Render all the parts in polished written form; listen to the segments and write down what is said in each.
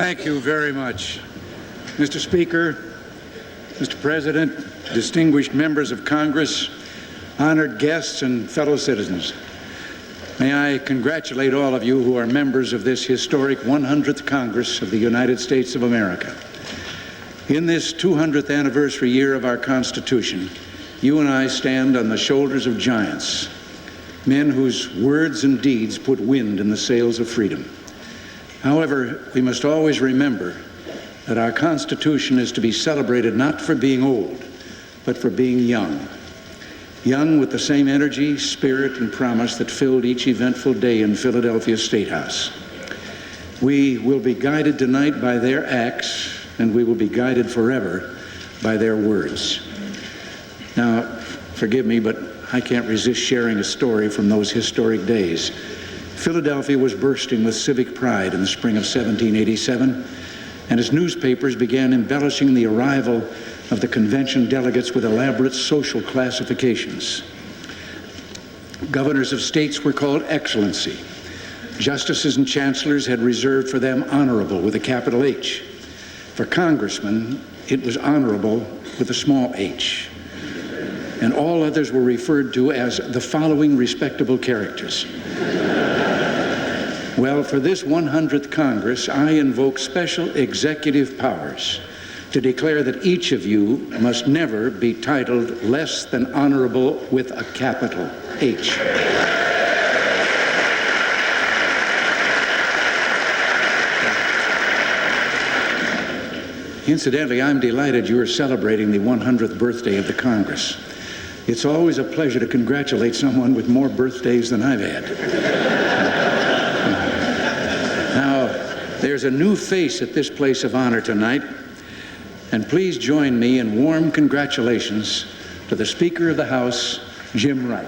Thank you very much. Mr. Speaker, Mr. President, distinguished members of Congress, honored guests, and fellow citizens. May I congratulate all of you who are members of this historic 100th Congress of the United States of America. In this 200th anniversary year of our Constitution, you and I stand on the shoulders of giants, men whose words and deeds put wind in the sails of freedom. However, we must always remember that our Constitution is to be celebrated not for being old, but for being young. Young with the same energy, spirit, and promise that filled each eventful day in Philadelphia State House. We will be guided tonight by their acts, and we will be guided forever by their words. Now, forgive me, but I can't resist sharing a story from those historic days. Philadelphia was bursting with civic pride in the spring of 1787, and as newspapers began embellishing the arrival of the convention delegates with elaborate social classifications. Governors of states were called Excellency. Justices and chancellors had reserved for them Honorable with a capital H. For congressmen, it was Honorable with a small h. And all others were referred to as the following respectable characters. Well, for this 100th Congress, I invoke special executive powers to declare that each of you must never be titled less than honorable with a capital H. Incidentally, I'm delighted you are celebrating the 100th birthday of the Congress. It's always a pleasure to congratulate someone with more birthdays than I've had. Now, there's a new face at this place of honor tonight, and please join me in warm congratulations to the Speaker of the House, Jim Wright.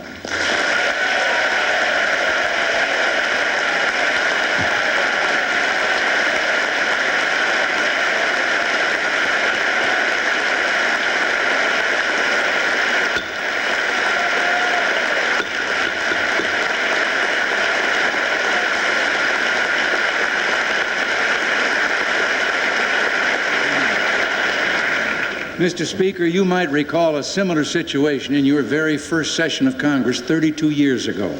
Mr. Speaker, you might recall a similar situation in your very first session of Congress 32 years ago.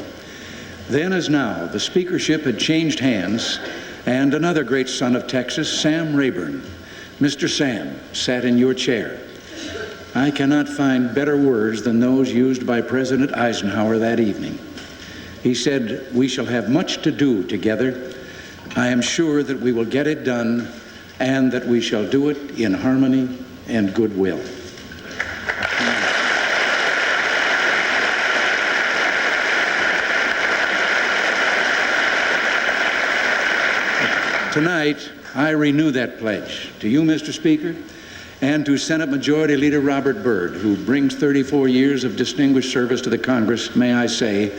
Then as now, the speakership had changed hands, and another great son of Texas, Sam Rayburn, Mr. Sam, sat in your chair. I cannot find better words than those used by President Eisenhower that evening. He said, "We shall have much to do together. I am sure that we will get it done, and that we shall do it in harmony and goodwill." Tonight, I renew that pledge to you, Mr. Speaker, and to Senate Majority Leader Robert Byrd, who brings 34 years of distinguished service to the Congress. May I say,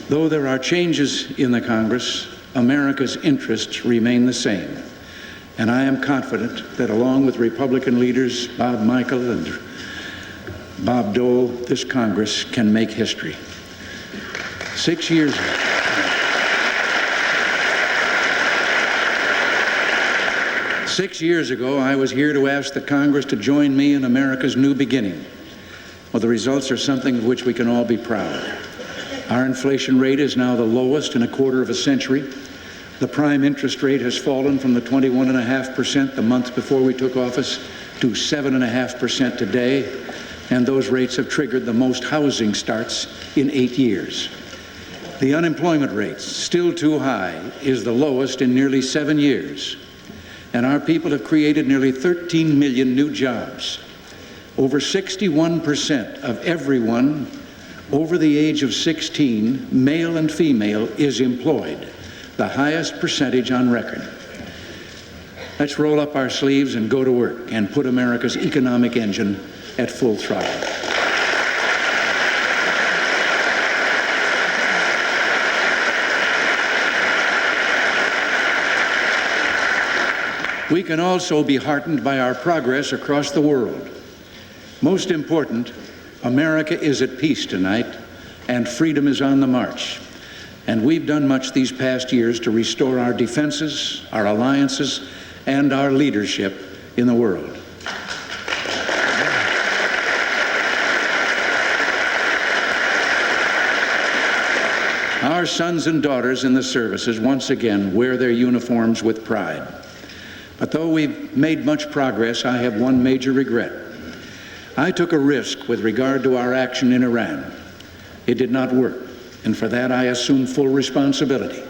though there are changes in the Congress, America's interests remain the same. And I am confident that along with Republican leaders Bob Michel and Bob Dole, this Congress can make history. 6 years ago, I was here to ask the Congress to join me in America's new beginning. Well, the results are something of which we can all be proud. Our inflation rate is now the lowest in a quarter of a century. The prime interest rate has fallen from the 21.5% the month before we took office to 7.5% today, and those rates have triggered the most housing starts in 8 years. The unemployment rate, still too high, is the lowest in nearly 7 years, and our people have created nearly 13 million new jobs. Over 61% of everyone over the age of 16, male and female, is employed, the highest percentage on record. Let's roll up our sleeves and go to work and put America's economic engine at full throttle. We can also be heartened by our progress across the world. Most important, America is at peace tonight, and freedom is on the march. And we've done much these past years to restore our defenses, our alliances, and our leadership in the world. Our sons and daughters in the services once again wear their uniforms with pride. But though we've made much progress, I have one major regret. I took a risk with regard to our action in Iran. It did not work, and for that I assume full responsibility.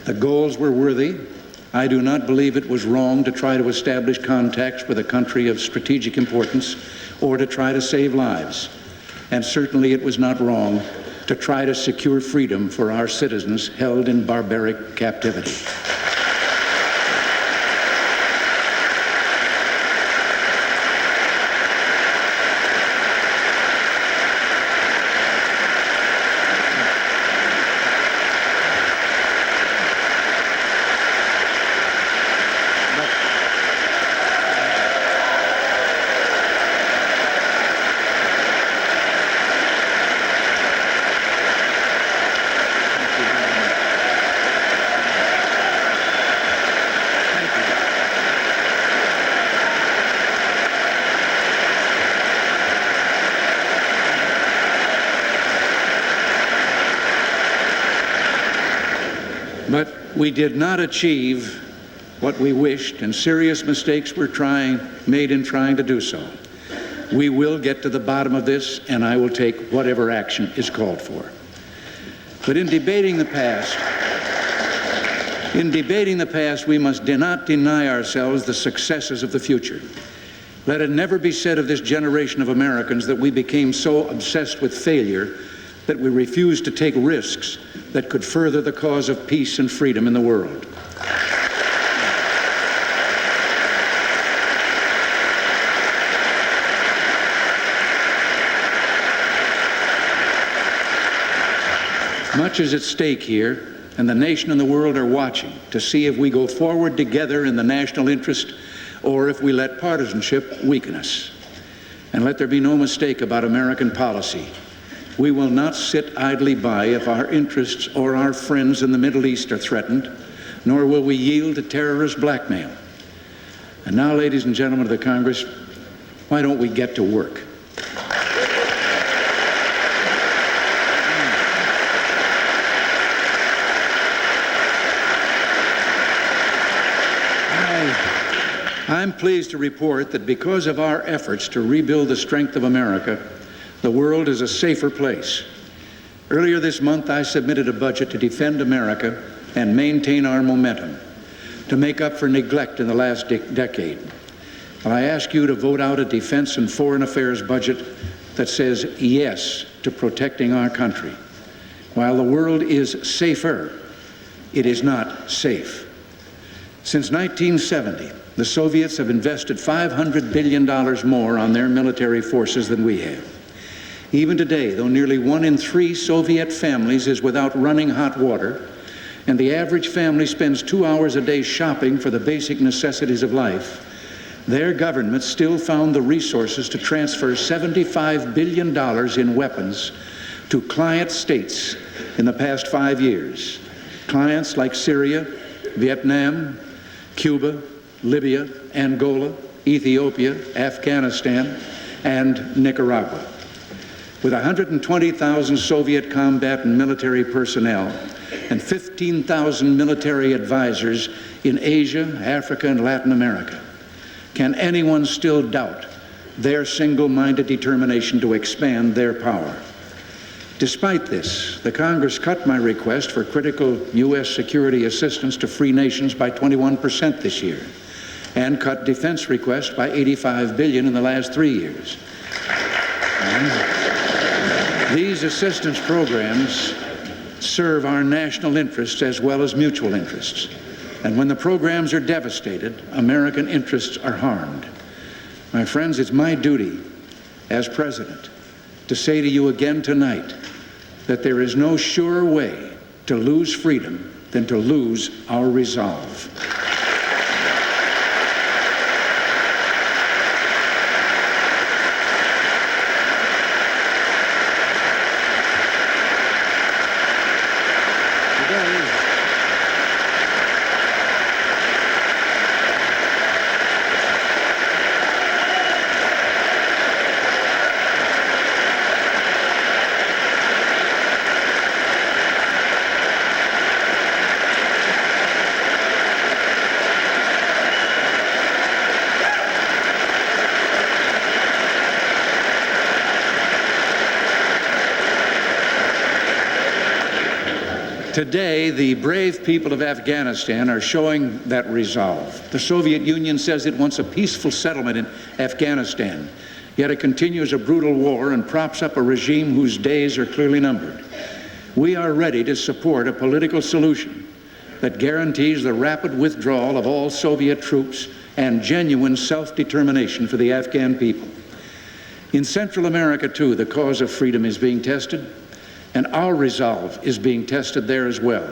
The goals were worthy. I do not believe it was wrong to try to establish contacts with a country of strategic importance or to try to save lives. And certainly it was not wrong to try to secure freedom for our citizens held in barbaric captivity. But we did not achieve what we wished, and serious mistakes were made in trying to do so. We will get to the bottom of this, and I will take whatever action is called for. But in debating the past, we must not deny ourselves the successes of the future. Let it never be said of this generation of Americans that we became so obsessed with failure that we refused to take risks that could further the cause of peace and freedom in the world. Much is at stake here, and the nation and the world are watching to see if we go forward together in the national interest or if we let partisanship weaken us. And let there be no mistake about American policy. We will not sit idly by if our interests or our friends in the Middle East are threatened, nor will we yield to terrorist blackmail. And now, ladies and gentlemen of the Congress, why don't we get to work? I'm pleased to report that because of our efforts to rebuild the strength of America, the world is a safer place. Earlier this month, I submitted a budget to defend America and maintain our momentum, to make up for neglect in the last decade. I ask you to vote out a defense and foreign affairs budget that says yes to protecting our country. While the world is safer, it is not safe. Since 1970, the Soviets have invested $500 billion more on their military forces than we have. Even today, though nearly 1 in 3 Soviet families is without running hot water, and the average family spends 2 hours a day shopping for the basic necessities of life, their government still found the resources to transfer $75 billion in weapons to client states in the past 5 years. Clients like Syria, Vietnam, Cuba, Libya, Angola, Ethiopia, Afghanistan, and Nicaragua. With 120,000 Soviet combat and military personnel and 15,000 military advisors in Asia, Africa, and Latin America, can anyone still doubt their single-minded determination to expand their power? Despite this, the Congress cut my request for critical U.S. security assistance to free nations by 21% this year, and cut defense requests by $85 billion in the last 3 years. These assistance programs serve our national interests as well as mutual interests. And when the programs are devastated, American interests are harmed. My friends, it's my duty as president to say to you again tonight that there is no surer way to lose freedom than to lose our resolve. Today, the brave people of Afghanistan are showing that resolve. The Soviet Union says it wants a peaceful settlement in Afghanistan, yet it continues a brutal war and props up a regime whose days are clearly numbered. We are ready to support a political solution that guarantees the rapid withdrawal of all Soviet troops and genuine self-determination for the Afghan people. In Central America, too, the cause of freedom is being tested, and our resolve is being tested there as well.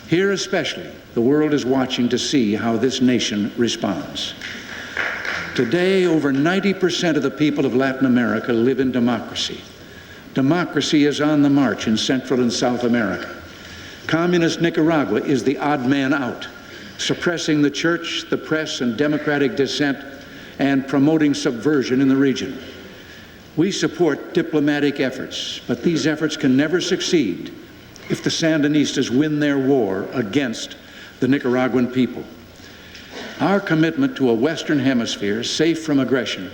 Here especially, the world is watching to see how this nation responds. Today, over 90% of the people of Latin America live in democracy. Democracy is on the march in Central and South America. Communist Nicaragua is the odd man out, suppressing the church, the press, and democratic dissent, and promoting subversion in the region. We support diplomatic efforts, but these efforts can never succeed if the Sandinistas win their war against the Nicaraguan people. Our commitment to a Western Hemisphere safe from aggression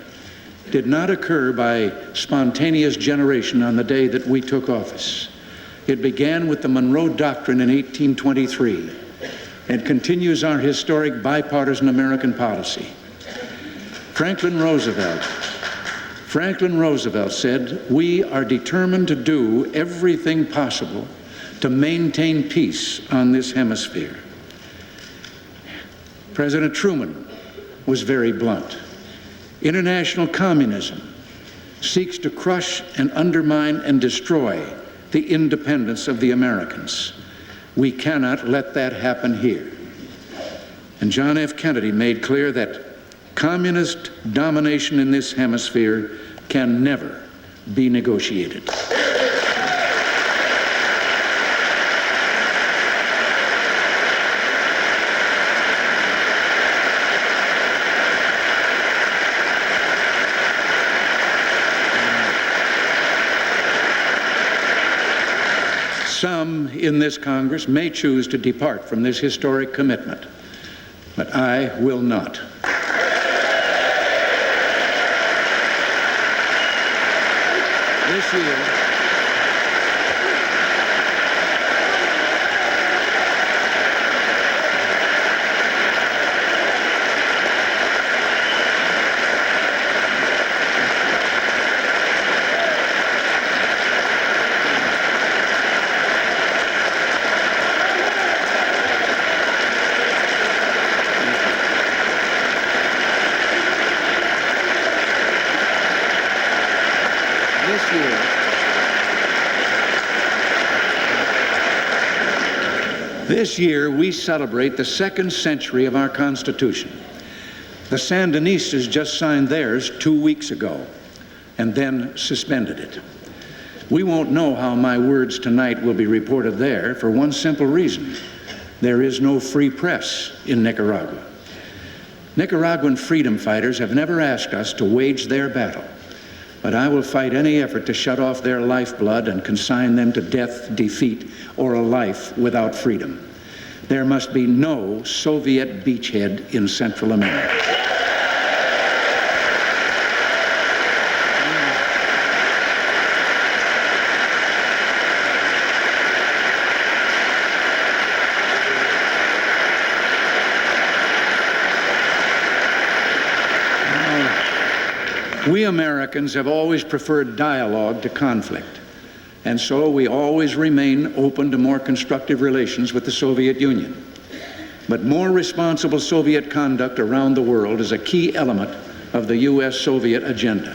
did not occur by spontaneous generation on the day that we took office. It began with the Monroe Doctrine in 1823 and continues our historic bipartisan American policy. Franklin Roosevelt said, "We are determined to do everything possible to maintain peace on this hemisphere." President Truman was very blunt. International communism seeks to crush and undermine and destroy the independence of the Americans. We cannot let that happen here. And John F. Kennedy made clear that communist domination in this hemisphere can never be negotiated. Some in this Congress may choose to depart from this historic commitment, but I will not. This year, This year, we celebrate the second century of our Constitution. The Sandinistas just signed theirs 2 weeks ago and then suspended it. We won't know how my words tonight will be reported there for one simple reason. There is no free press in Nicaragua. Nicaraguan freedom fighters have never asked us to wage their battle, but I will fight any effort to shut off their lifeblood and consign them to death, defeat, or a life without freedom. There must be no Soviet beachhead in Central America. We Americans have always preferred dialogue to conflict, and so we always remain open to more constructive relations with the Soviet Union. But more responsible Soviet conduct around the world is a key element of the U.S.-Soviet agenda.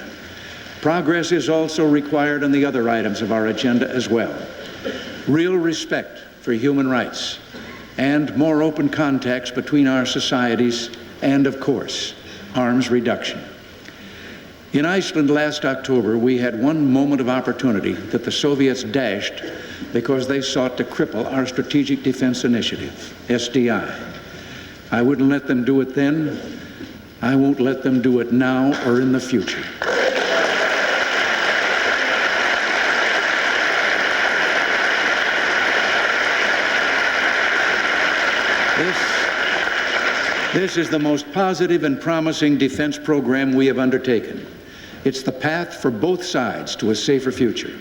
Progress is also required on the other items of our agenda as well. Real respect for human rights and more open contacts between our societies and, of course, arms reduction. In Iceland last October, we had one moment of opportunity that the Soviets dashed because they sought to cripple our Strategic Defense Initiative, SDI. I wouldn't let them do it then. I won't let them do it now or in the future. This is the most positive and promising defense program we have undertaken. It's the path for both sides to a safer future.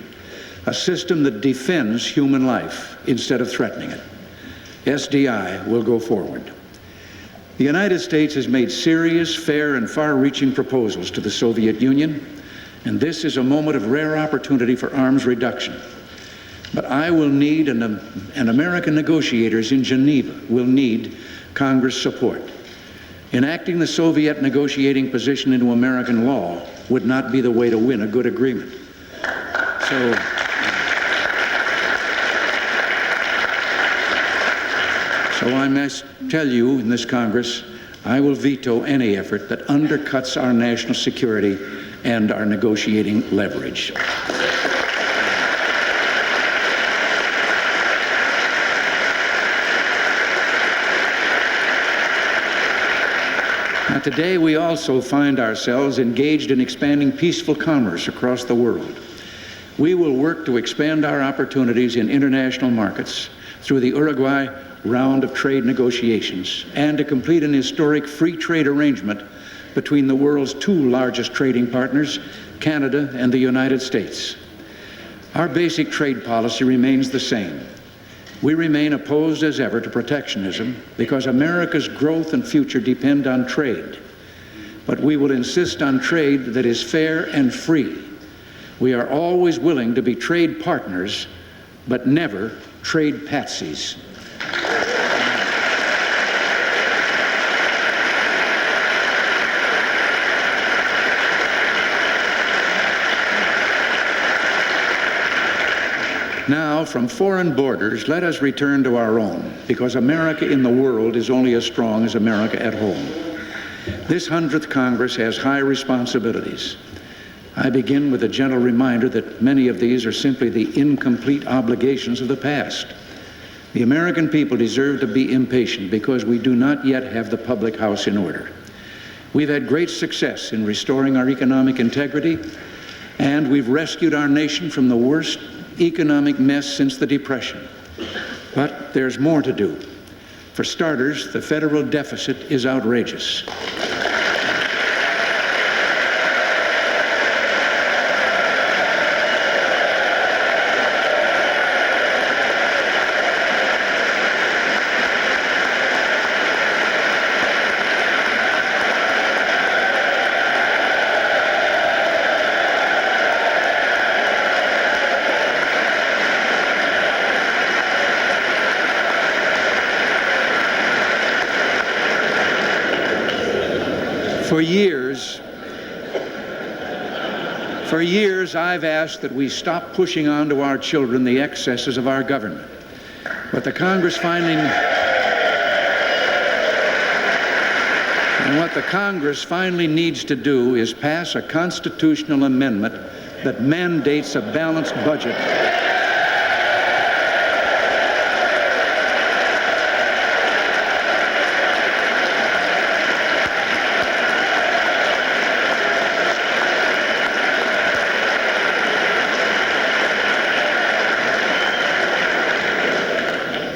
a system that defends human life instead of threatening it. SDI will go forward. The United States has made serious, fair, and far-reaching proposals to the Soviet Union, and this is a moment of rare opportunity for arms reduction. But I will need, and American negotiators in Geneva will need, Congress support. Enacting the Soviet negotiating position into American law would not be the way to win a good agreement. So I must tell you in this Congress, I will veto any effort that undercuts our national security and our negotiating leverage. Now, today we also find ourselves engaged in expanding peaceful commerce across the world. We will work to expand our opportunities in international markets through the Uruguay round of trade negotiations and to complete an historic free trade arrangement between the world's two largest trading partners, Canada and the United States. Our basic trade policy remains the same. We remain opposed as ever to protectionism because America's growth and future depend on trade. But we will insist on trade that is fair and free. We are always willing to be trade partners, but never trade patsies. Now, from foreign borders, let us return to our own, because America in the world is only as strong as America at home. This 100th Congress has high responsibilities. I begin with a gentle reminder that many of these are simply the incomplete obligations of the past. The American people deserve to be impatient because we do not yet have the public house in order. We've had great success in restoring our economic integrity, and we've rescued our nation from the worst economic mess since the Depression. But there's more to do. For starters, the federal deficit is outrageous. For years, I've asked that we stop pushing onto our children the excesses of our government. But what the Congress finally needs to do is pass a constitutional amendment that mandates a balanced budget.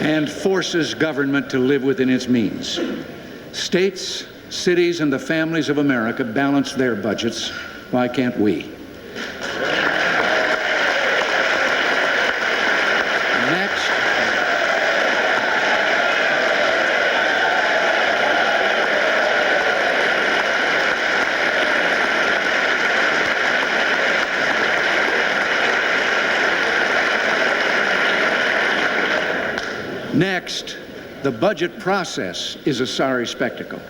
And forces government to live within its means. States, cities, and the families of America balance their budgets. Why can't we? Next, the budget process is a sorry spectacle.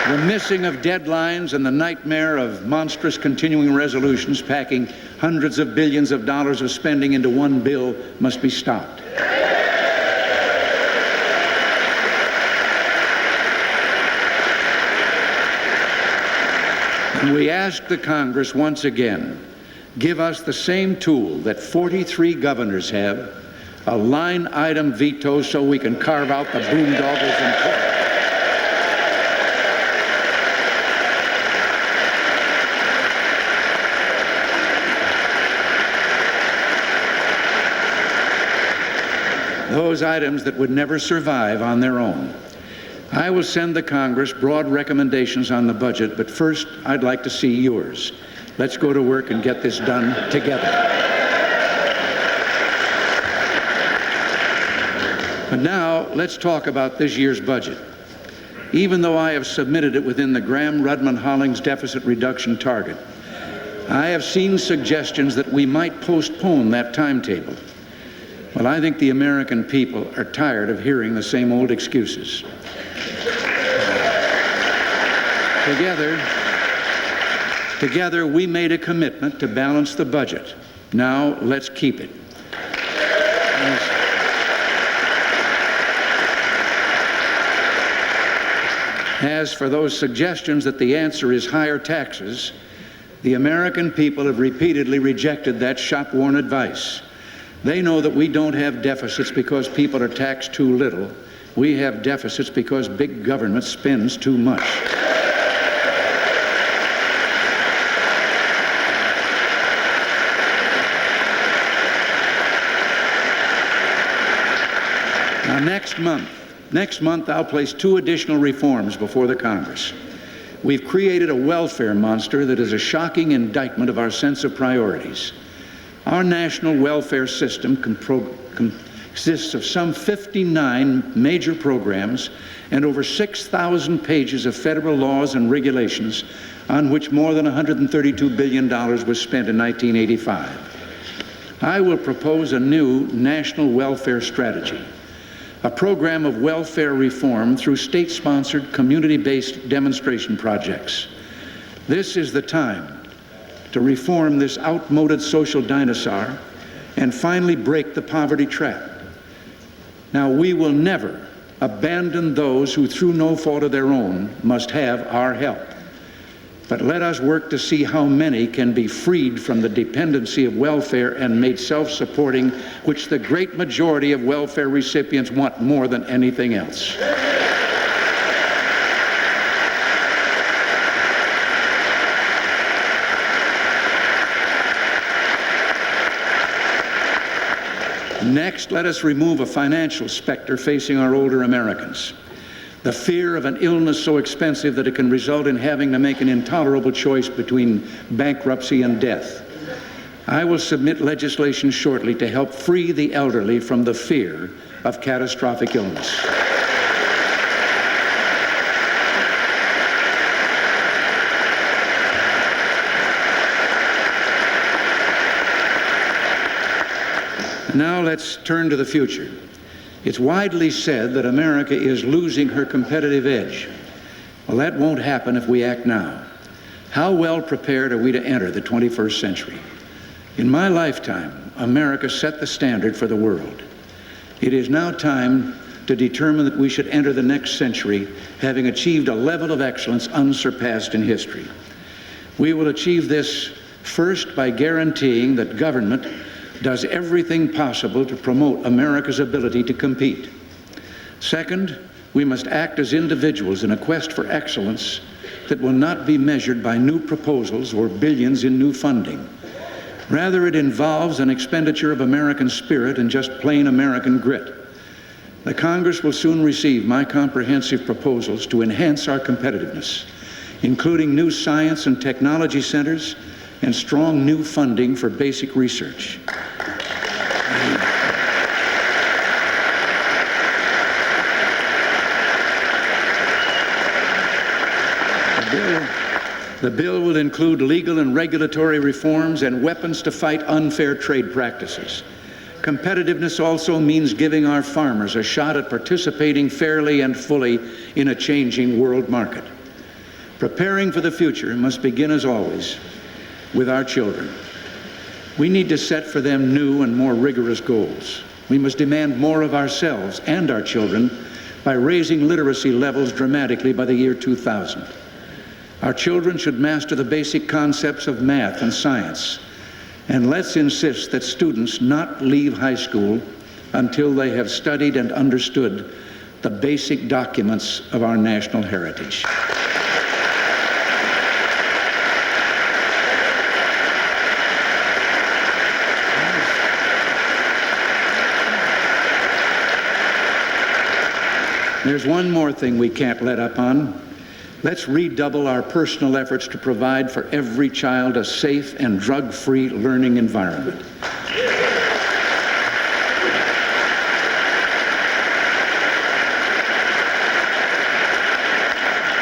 The missing of deadlines and the nightmare of monstrous continuing resolutions packing hundreds of billions of dollars of spending into one bill must be stopped. And we ask the Congress once again, give us the same tool that 43 governors have, a line item veto so we can carve out the boondoggles and those items that would never survive on their own. I will send the Congress broad recommendations on the budget, but first I'd like to see yours. Let's go to work and get this done together. But now, let's talk about this year's budget. Even though I have submitted it within the Graham-Rudman-Hollings deficit reduction target, I have seen suggestions that we might postpone that timetable. Well, I think the American people are tired of hearing the same old excuses. Together, we made a commitment to balance the budget. Now, let's keep it. As for those suggestions that the answer is higher taxes, the American people have repeatedly rejected that shop-worn advice. They know that we don't have deficits because people are taxed too little. We have deficits because big government spends too much. Now, next month, I'll place 2 additional reforms before the Congress. We've created a welfare monster that is a shocking indictment of our sense of priorities. Our national welfare system consists of some 59 major programs and over 6,000 pages of federal laws and regulations on which more than $132 billion was spent in 1985. I will propose a new national welfare strategy, a program of welfare reform through state-sponsored, community-based demonstration projects. This is the time to reform this outmoded social dinosaur and finally break the poverty trap. Now, we will never abandon those who, through no fault of their own, must have our help. But let us work to see how many can be freed from the dependency of welfare and made self-supporting, which the great majority of welfare recipients want more than anything else. Next, let us remove a financial specter facing our older Americans. The fear of an illness so expensive that it can result in having to make an intolerable choice between bankruptcy and death. I will submit legislation shortly to help free the elderly from the fear of catastrophic illness. Now let's turn to the future. It's widely said that America is losing her competitive edge. Well, that won't happen if we act now. How well prepared are we to enter the 21st century? In my lifetime, America set the standard for the world. It is now time to determine that we should enter the next century having achieved a level of excellence unsurpassed in history. We will achieve this first by guaranteeing that government does everything possible to promote America's ability to compete. Second, we must act as individuals in a quest for excellence that will not be measured by new proposals or billions in new funding. Rather, it involves an expenditure of American spirit and just plain American grit. The Congress will soon receive my comprehensive proposals to enhance our competitiveness, including new science and technology centers and strong new funding for basic research. The bill will include legal and regulatory reforms and weapons to fight unfair trade practices. Competitiveness also means giving our farmers a shot at participating fairly and fully in a changing world market. Preparing for the future must begin, as always, with our children. We need to set for them new and more rigorous goals. We must demand more of ourselves and our children by raising literacy levels dramatically by the year 2000. Our children should master the basic concepts of math and science. And let's insist that students not leave high school until they have studied and understood the basic documents of our national heritage. There's one more thing we can't let up on. Let's redouble our personal efforts to provide for every child a safe and drug-free learning environment.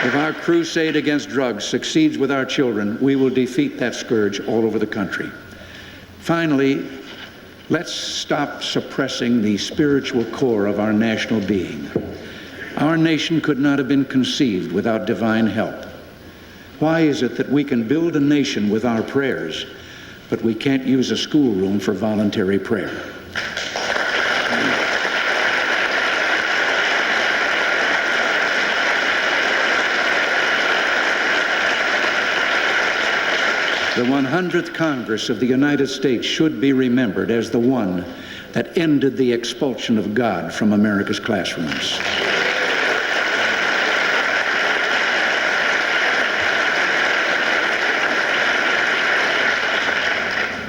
If our crusade against drugs succeeds with our children, we will defeat that scourge all over the country. Finally, let's stop suppressing the spiritual core of our national being. Our nation could not have been conceived without divine help. Why is it that we can build a nation with our prayers, but we can't use a schoolroom for voluntary prayer? The 100th Congress of the United States should be remembered as the one that ended the expulsion of God from America's classrooms.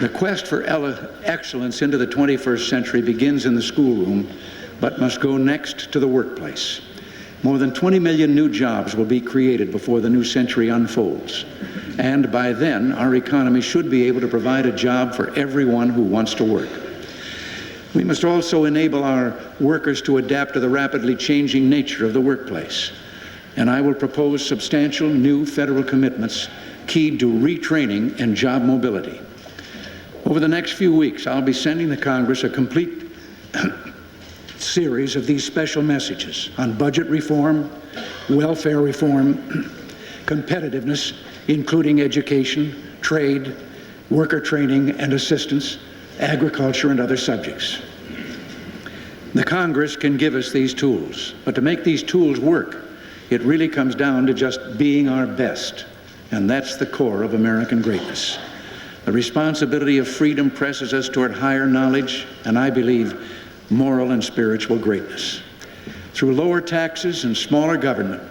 The quest for excellence into the 21st century begins in the schoolroom, but must go next to the workplace. More than 20 million new jobs will be created before the new century unfolds. And by then, our economy should be able to provide a job for everyone who wants to work. We must also enable our workers to adapt to the rapidly changing nature of the workplace. And I will propose substantial new federal commitments keyed to retraining and job mobility. Over the next few weeks, I'll be sending the Congress a complete series of these special messages on budget reform, welfare reform, competitiveness, including education, trade, worker training and assistance, agriculture, and other subjects. The Congress can give us these tools, but to make these tools work, it really comes down to just being our best, and that's the core of American greatness. The responsibility of freedom presses us toward higher knowledge, and I believe moral and spiritual greatness. Through lower taxes and smaller government,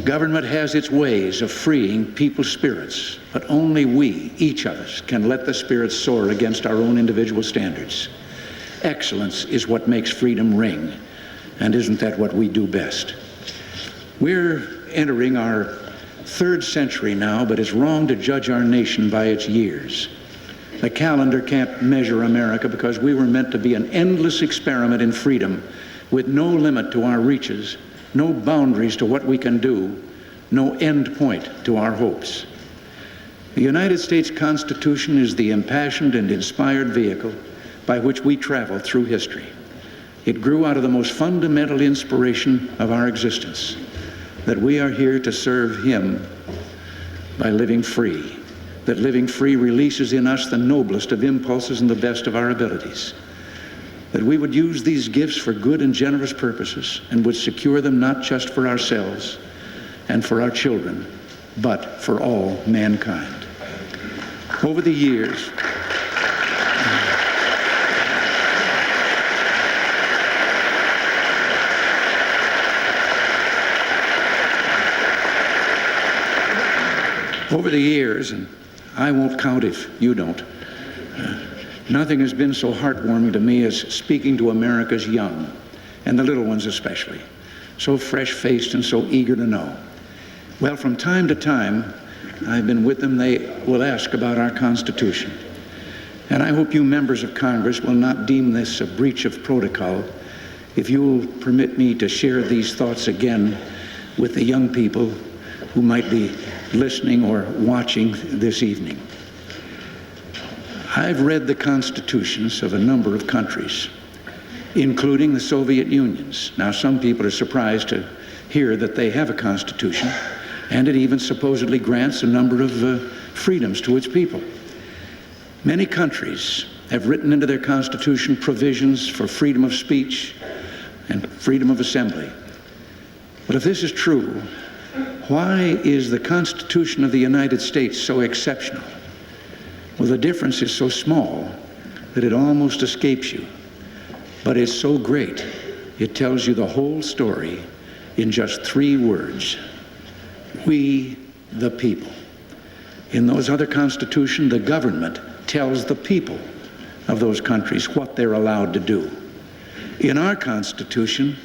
government has its ways of freeing people's spirits, but only we, each of us, can let the spirits soar against our own individual standards. Excellence is what makes freedom ring, and isn't that what we do best? We're entering our third century now, but it's wrong to judge our nation by its years. The calendar can't measure America because we were meant to be an endless experiment in freedom with no limit to our reaches, no boundaries to what we can do, no end point to our hopes. The United States Constitution is the impassioned and inspired vehicle by which we travel through history. It grew out of the most fundamental inspiration of our existence, that we are here to serve Him by living free, that living free releases in us the noblest of impulses and the best of our abilities, that we would use these gifts for good and generous purposes and would secure them not just for ourselves and for our children, but for all mankind. Over the years, and I won't count if you don't, nothing has been so heartwarming to me as speaking to America's young, and the little ones especially, so fresh-faced and so eager to know. Well, from time to time, I've been with them, they will ask about our Constitution. And I hope you members of Congress will not deem this a breach of protocol if you will permit me to share these thoughts again with the young people who might be listening or watching this evening. I've read the constitutions of a number of countries, including the Soviet Unions. Now, some people are surprised to hear that they have a constitution, and it even supposedly grants a number of freedoms to its people. Many countries have written into their constitution provisions for freedom of speech and freedom of assembly. But if this is true, why is the Constitution of the United States so exceptional? Well, the difference is so small that it almost escapes you. But it's so great, it tells you the whole story in just 3 words. We, the people. In those other constitutions, the government tells the people of those countries what they're allowed to do. In our Constitution,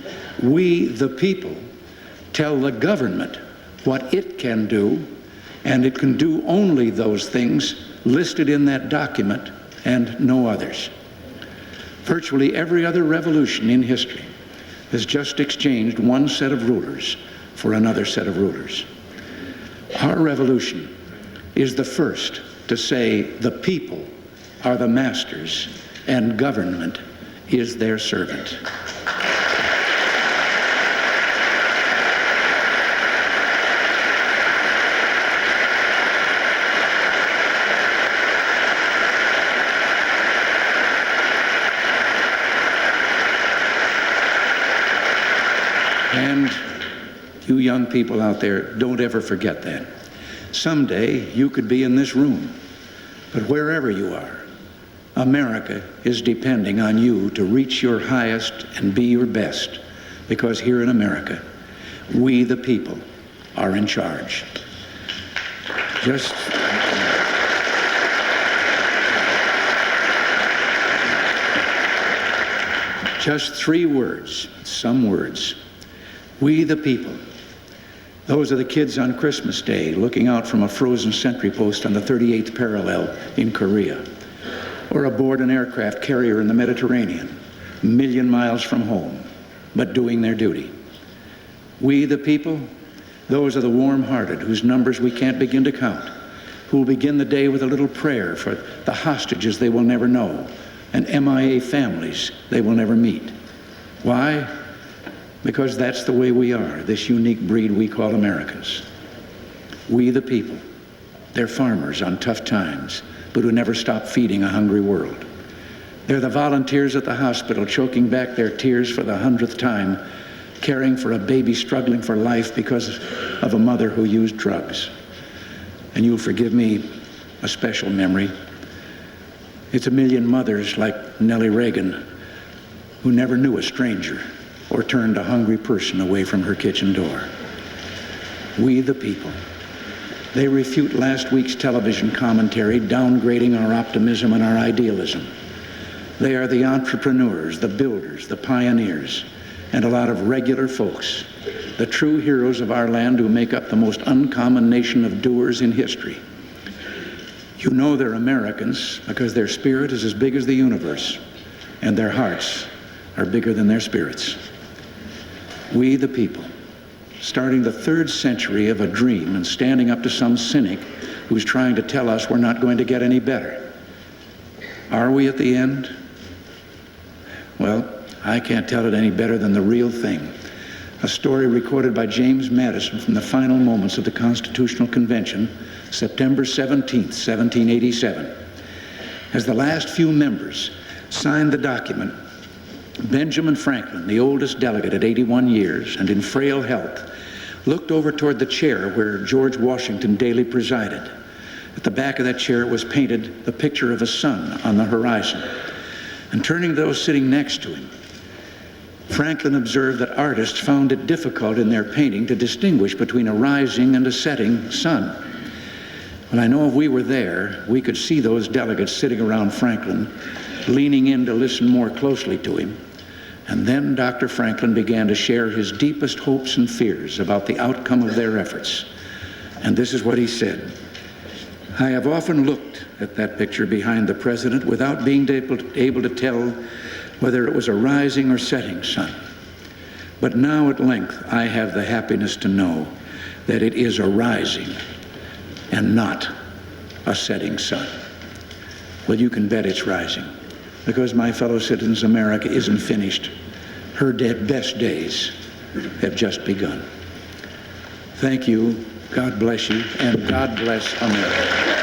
we, the people, tell the government what it can do, and it can do only those things listed in that document and no others. Virtually every other revolution in history has just exchanged one set of rulers for another set of rulers. Our revolution is the first to say the people are the masters and government is their servant. And you young people out there, don't ever forget that. Someday you could be in this room, but wherever you are, America is depending on you to reach your highest and be your best, because here in America, we the people are in charge. Just 3 words, some words. We the people. Those are the kids on Christmas Day looking out from a frozen sentry post on the 38th parallel in Korea, or aboard an aircraft carrier in the Mediterranean, a million miles from home, but doing their duty. We the people, those are the warm-hearted whose numbers we can't begin to count, who will begin the day with a little prayer for the hostages they will never know and MIA families they will never meet. Why? Because that's the way we are, this unique breed we call Americans. We the people, they're farmers on tough times, but who never stop feeding a hungry world. They're the volunteers at the hospital choking back their tears for the 100th time, caring for a baby struggling for life because of a mother who used drugs. And you'll forgive me a special memory. It's a million mothers like Ronald Reagan who never knew a stranger or turned a hungry person away from her kitchen door. We the people. They refute last week's television commentary, downgrading our optimism and our idealism. They are the entrepreneurs, the builders, the pioneers, and a lot of regular folks, the true heroes of our land who make up the most uncommon nation of doers in history. You know they're Americans because their spirit is as big as the universe, and their hearts are bigger than their spirits. We the people, starting the 3rd century of a dream and standing up to some cynic who's trying to tell us we're not going to get any better. Are we at the end? Well, I can't tell it any better than the real thing. A story recorded by James Madison from the final moments of the Constitutional Convention, September 17th, 1787. As the last few members signed the document, Benjamin Franklin, the oldest delegate at 81 years and in frail health, looked over toward the chair where George Washington daily presided. At the back of that chair was painted the picture of a sun on the horizon. And turning to those sitting next to him, Franklin observed that artists found it difficult in their painting to distinguish between a rising and a setting sun. Well, I know if we were there, we could see those delegates sitting around Franklin, leaning in to listen more closely to him. And then Dr. Franklin began to share his deepest hopes and fears about the outcome of their efforts. And this is what he said. I have often looked at that picture behind the president without being able to tell whether it was a rising or setting sun. But now at length I have the happiness to know that it is a rising and not a setting sun. Well, you can bet it's rising, because my fellow citizens, America isn't finished. Her best days have just begun. Thank you, God bless you, and God bless America.